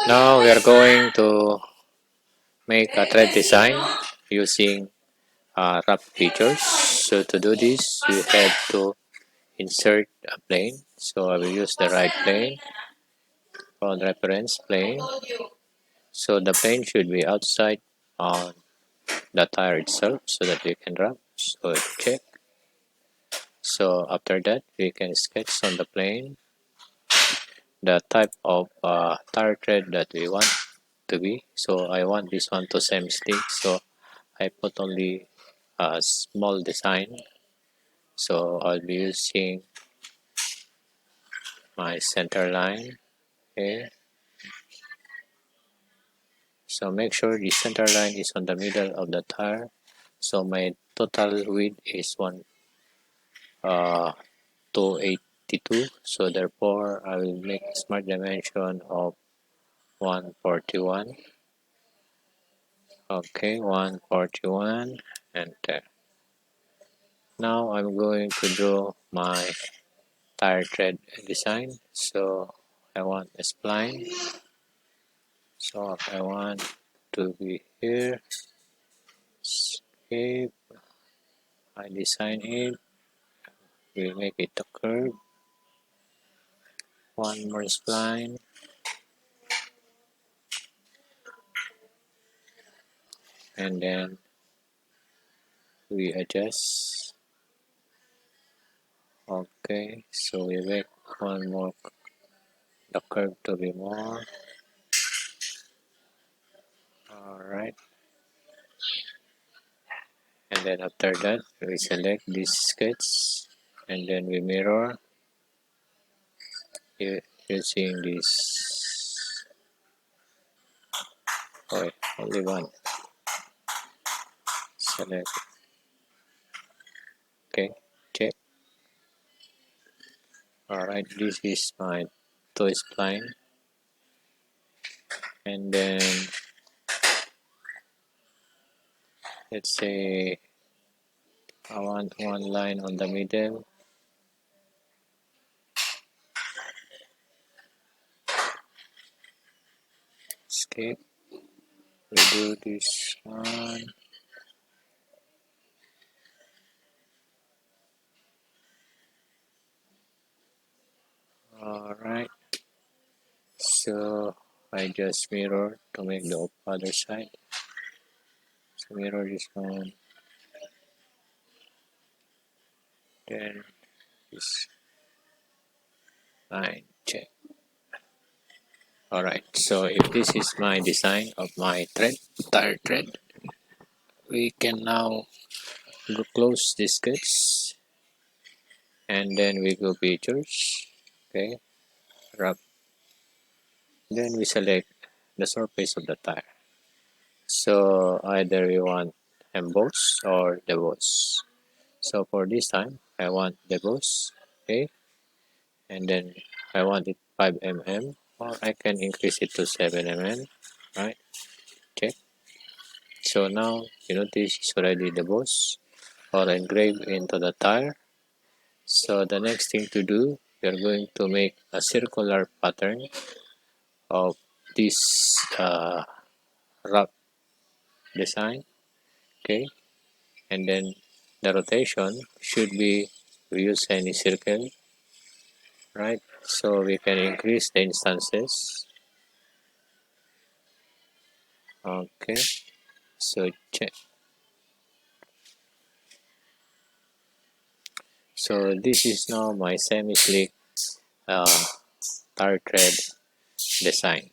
Now we are going to make a thread design using wrap features. So to do this, you have to insert a plane. So I will use the right plane called reference plane. So the plane should be outside on the tire itself so that we can wrap. So check. So after that, we can sketch on the plane the type of tire thread that we want to be. So I want this one to semi-stick. So I put only a small design. So I'll be using my center line here. So make sure the center line is on the middle of the tire. So my total width is 282. So therefore I will make smart dimension of 141. Okay, 141 and now I'm going to draw my tire tread design. So I want a spline. So I want to be here. Escape. I design it. We make it a curve. One more spline. And then we adjust. Okay, so we make one more the curve to be more. Alright. And then after that we select this sketch and then we mirror using this. Oh, only one. Select. Okay, check. Alright, this is my toe spline. And then let's say I want one line on the middle. Escape. We do this one. Alright. So I just mirror to make the other side. So mirror this one. Then this line. Check. Alright. So if this is my design of my thread, tire thread, we can now go close this sketch and then we go pictures. Okay. Wrap. Then we select the surface of the tire. So either we want emboss or deboss. So for this time, I want deboss. Okay. And then I want it 5 mm or I can increase it to 7 mm. Right. Check. So now you notice it's already deboss or engraved into the tire. So the next thing to do, we are going to make a circular pattern of this wrap design. Okay. And then the rotation should be, we use any circle, right? So we can increase the instances. Okay, so check. So this is now my semi-slick tire thread design.